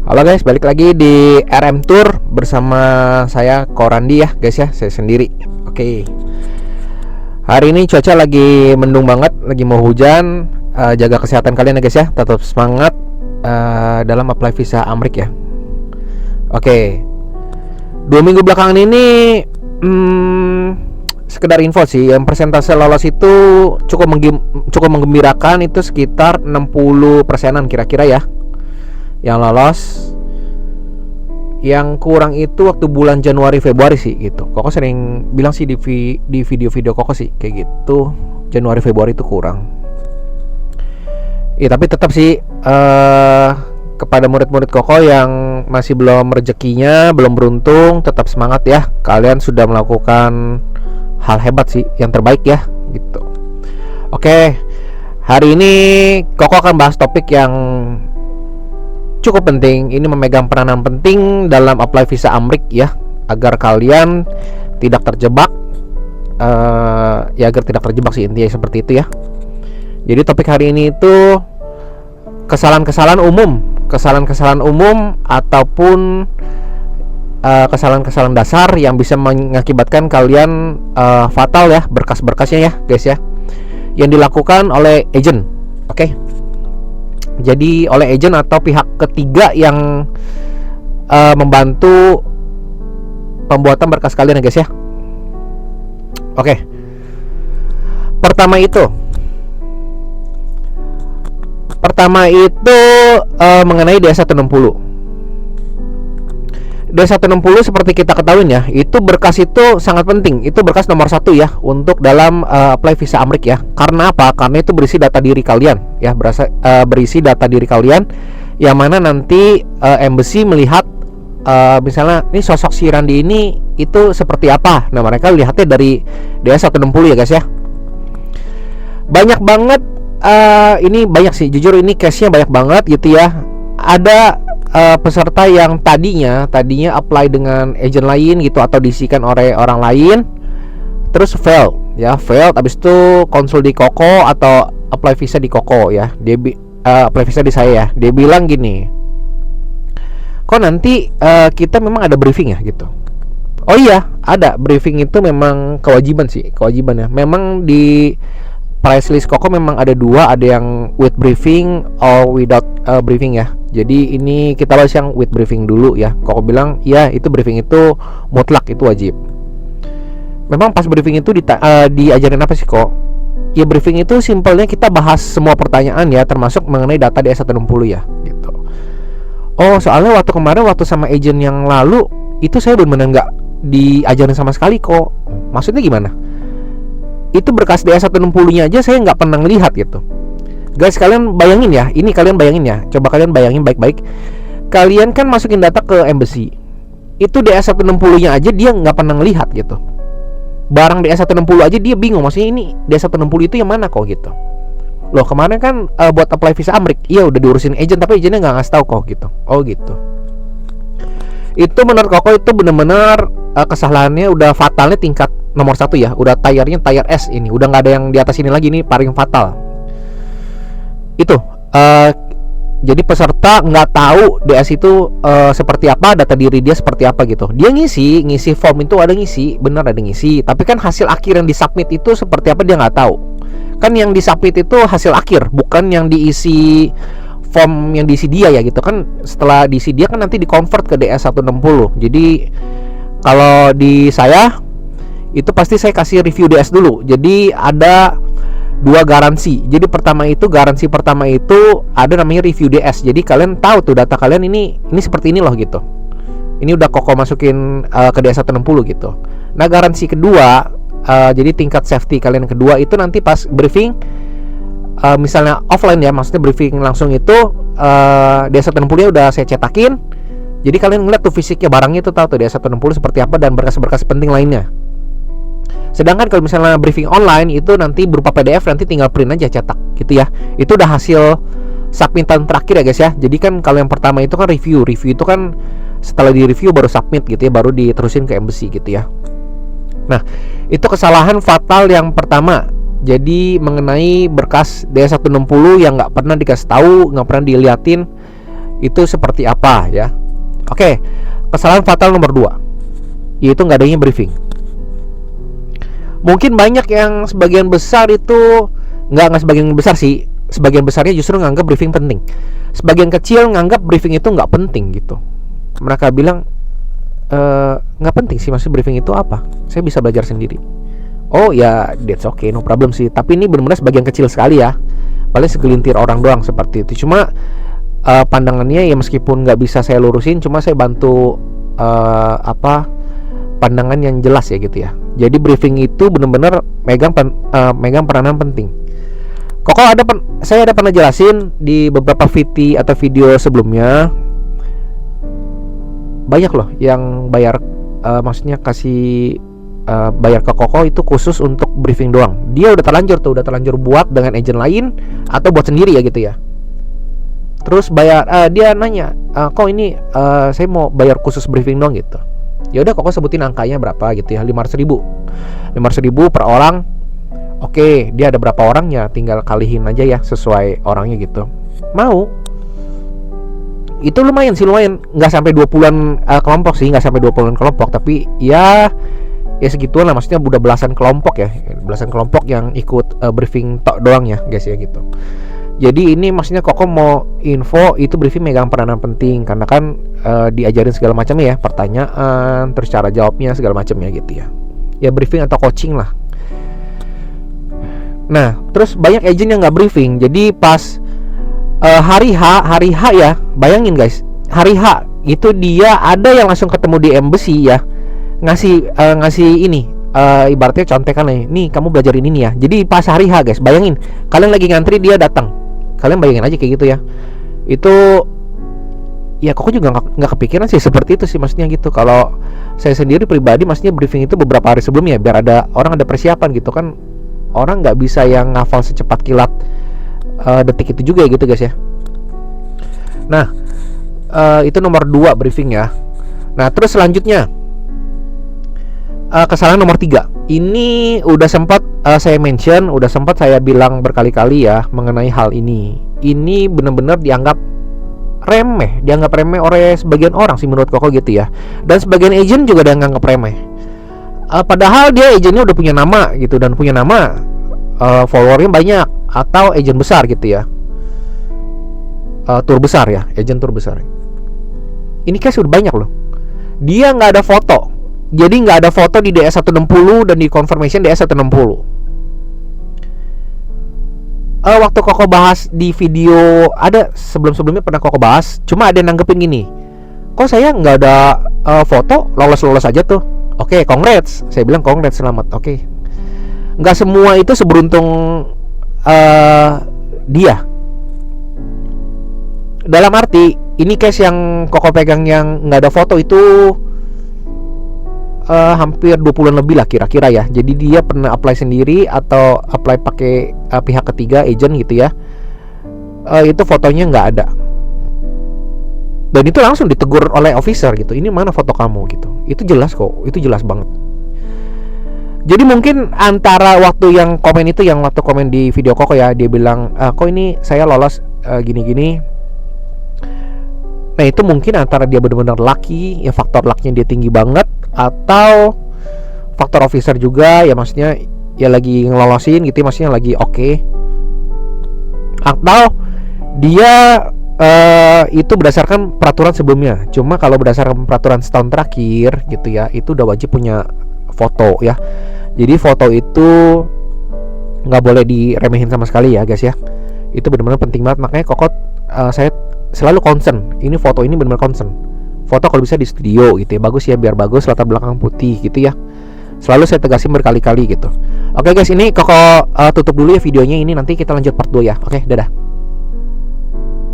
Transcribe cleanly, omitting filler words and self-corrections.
Halo guys, balik lagi di RM Tour bersama saya Korandi ya guys ya, saya sendiri. Oke. Hari ini cuaca lagi mendung banget, lagi mau hujan. Jaga kesehatan kalian ya guys ya, tetap semangat dalam apply visa Amrik ya. Oke. 2 minggu belakangan ini sekedar info sih, yang persentase lolos itu cukup menggembirakan, itu sekitar 60%-an kira-kira ya yang lolos. Yang kurang itu waktu bulan Januari Februari sih gitu. Koko sering bilang sih di video-video Koko sih kayak gitu, Januari Februari itu kurang. Tapi tetap sih kepada murid-murid Koko yang masih belum rezekinya, belum beruntung, tetap semangat ya. Kalian sudah melakukan hal hebat sih, yang terbaik ya gitu. Oke, hari ini Koko akan bahas topik yang cukup penting. Ini memegang peranan penting dalam apply visa Amrik ya, agar kalian tidak terjebak. Agar tidak terjebak sih, intinya seperti itu ya. Jadi topik hari ini itu kesalahan-kesalahan umum ataupun kesalahan-kesalahan dasar yang bisa mengakibatkan kalian fatal ya, berkas-berkasnya ya guys ya, yang dilakukan oleh agent. Oke. Jadi oleh agent atau pihak ketiga yang membantu pembuatan berkas kalian ya guys ya. Oke. Pertama itu mengenai D160. D160 seperti kita ketahui ya, itu berkas itu sangat penting. Itu berkas nomor 1 ya untuk dalam apply visa Amrik ya. Karena apa? Karena itu berisi data diri kalian ya, berisi data diri kalian yang mana nanti embassy melihat misalnya ini sosok si Randi ini itu seperti apa. Nah, mereka lihatnya dari D160 ya guys ya. Banyak banget ini banyak sih, jujur ini case-nya banyak banget gitu ya. Ada peserta yang tadinya apply dengan agent lain gitu atau diisikan oleh orang lain, terus fail, habis itu konsul di Koko atau apply visa di Koko ya. Dia apply visa di saya ya. Dia bilang gini, kok nanti kita memang ada briefing ya gitu. Oh iya, ada briefing, itu memang kewajiban ya. Memang di price list Koko memang ada 2, ada yang with briefing or without briefing ya. Jadi ini kita bahas yang with briefing dulu ya. Koko bilang ya, itu briefing itu mutlak, itu wajib. Memang pas briefing itu diajarin apa sih kok? Ya briefing itu simpelnya kita bahas semua pertanyaan ya, termasuk mengenai data D160 ya gitu. Oh, soalnya waktu sama agent yang lalu itu saya benar-benar nggak diajarin sama sekali kok. Maksudnya gimana? Itu berkas D160-nya aja saya nggak pernah ngelihat gitu. Guys, kalian bayangin ya, coba kalian bayangin baik-baik. Kalian kan masukin data ke embassy, itu D160-nya aja dia nggak pernah ngelihat gitu. Barang D160 aja dia bingung, maksudnya ini D160 itu yang mana kok gitu. Loh, kemarin kan buat apply visa Amrik, iya udah diurusin agent, tapi agentnya nggak ngasih tahu kok gitu. Oh gitu. Itu menurut Koko itu benar-benar kesalahannya udah fatalnya tingkat nomor 1 ya. Udah tire-nya tire S ini, udah nggak ada yang di atas ini lagi, ini paling fatal. Itu jadi peserta nggak tahu DS itu seperti apa, data diri dia seperti apa gitu. Dia ngisi form itu, ada ngisi, tapi kan hasil akhir yang disubmit itu seperti apa dia nggak tahu. Kan yang disubmit itu hasil akhir, bukan yang diisi form yang diisi dia ya gitu kan. Setelah diisi dia kan nanti di-convert ke DS160. Jadi kalau di saya itu pasti saya kasih review DS dulu. Jadi ada 2 garansi. Jadi garansi pertama itu ada namanya review DS. Jadi kalian tahu tuh data kalian ini seperti ini loh gitu. Ini udah Koko masukin ke DS160 gitu. Nah, garansi kedua, jadi tingkat safety kalian kedua itu nanti pas briefing, misalnya offline ya, maksudnya briefing langsung itu DS160-nya udah saya cetakin. Jadi kalian ngeliat tuh fisiknya barangnya itu, tahu tuh DS160 seperti apa dan berkas-berkas penting lainnya. Sedangkan kalau misalnya briefing online itu nanti berupa PDF, nanti tinggal print aja, cetak gitu ya. Itu udah hasil submitan terakhir ya guys ya. Jadi kan kalau yang pertama itu kan review itu kan setelah di review baru submit gitu ya, baru diterusin ke embassy gitu ya. Nah, itu kesalahan fatal yang pertama. Jadi mengenai berkas D160 yang nggak pernah dikasih tahu, nggak pernah diliatin, itu seperti apa ya. Oke, kesalahan fatal nomor 2 yaitu nggak adanya briefing. Mungkin banyak yang sebagian besar itu nggak sebagian besar sih, sebagian besarnya justru nganggap briefing penting. Sebagian kecil nganggap briefing itu nggak penting gitu. Mereka bilang nggak penting sih, maksud briefing itu apa? Saya bisa belajar sendiri. Oh ya, that's okay, no problem sih. Tapi ini benar-benar sebagian kecil sekali ya. Paling segelintir orang doang seperti itu. Cuma pandangannya ya meskipun nggak bisa saya lurusin, cuma saya bantu pandangan yang jelas ya gitu ya. Jadi briefing itu benar-benar megang peranan penting. Koko saya ada pernah jelasin di beberapa VT atau video sebelumnya. Banyak loh yang bayar, maksudnya kasih bayar ke Koko itu khusus untuk briefing doang. Dia udah terlanjur buat dengan agent lain atau buat sendiri ya gitu ya. Terus bayar, dia nanya, kok ini saya mau bayar khusus briefing doang gitu. Ya udah, Koko sebutin angkanya berapa gitu ya, 500.000 per orang. Oke, dia ada berapa orangnya, tinggal kalihin aja ya sesuai orangnya gitu. Mau. Itu lumayan, nggak sampai 20-an kelompok sih, nggak sampai 20-an kelompok, tapi ya segituan lah, maksudnya udah belasan kelompok yang ikut briefing tok doang ya guys ya gitu. Jadi ini maksudnya Koko mau info itu briefing megang peranan penting karena kan diajarin segala macam ya, pertanyaan, terus cara jawabnya segala macam ya gitu ya. Ya briefing atau coaching lah. Nah, terus banyak agent yang nggak briefing. Jadi pas hari H ya, bayangin guys, hari H itu dia ada yang langsung ketemu di embassy ya, ngasih ini ibaratnya contekan nih kamu belajarin ini ya. Jadi pas hari H guys, bayangin kalian lagi ngantri, dia datang, kalian bayangin aja kayak gitu ya. Itu ya Koko juga nggak kepikiran sih seperti itu sih, maksudnya gitu. Kalau saya sendiri pribadi maksudnya briefing itu beberapa hari sebelumnya biar orang ada persiapan gitu kan. Orang nggak bisa yang ngafal secepat kilat detik itu juga ya gitu guys ya. Nah itu nomor 2 briefing ya. Nah terus selanjutnya kesalahan nomor 3. Ini udah sempat saya mention, udah sempat saya bilang berkali-kali ya mengenai hal ini. Ini benar-benar dianggap remeh oleh sebagian orang sih menurut Koko gitu ya. Dan sebagian agent juga dianggap remeh. Padahal dia agentnya udah punya nama gitu, dan punya nama followernya banyak, atau agent besar gitu ya, tour besar ya, agent tour besar. Ini case udah banyak loh. Dia nggak ada foto, jadi nggak ada foto di DS160 dan di confirmation DS160. Waktu Koko bahas di video, ada sebelumnya pernah Koko bahas, cuma ada yang nanggepin gini, kok saya nggak ada foto, lolos aja tuh. Oke, congrats. Saya bilang congrats, selamat. Oke. Nggak semua itu seberuntung dia. Dalam arti, ini case yang Koko pegang yang nggak ada foto itu hampir 2 bulan lebih lah kira-kira ya. Jadi dia pernah apply sendiri atau apply pakai pihak ketiga, agent gitu ya. Itu fotonya nggak ada. Dan itu langsung ditegur oleh officer gitu. Ini mana foto kamu gitu. Itu jelas kok, itu jelas banget. Jadi mungkin antara waktu yang komen itu, yang waktu komen di video Koko ya, dia bilang kok ini saya lolos gini-gini. Nah itu mungkin antara dia benar-benar lucky, ya faktor lucknya dia tinggi banget, atau faktor officer juga ya, maksudnya ya lagi ngelolosin gitu, maksudnya lagi oke. Atau dia itu berdasarkan peraturan sebelumnya. Cuma kalau berdasarkan peraturan setahun terakhir gitu ya, itu udah wajib punya foto ya. Jadi foto itu nggak boleh diremehin sama sekali ya guys ya. Itu benar-benar penting banget. Makanya Koko saya selalu concern, ini foto ini benar-benar concern. Foto kalau bisa di studio gitu ya, bagus ya, biar bagus latar belakang putih gitu ya. Selalu saya tegasin berkali-kali gitu. Oke guys, ini Koko tutup dulu ya videonya ini, nanti kita lanjut part 2 ya. Oke, dadah.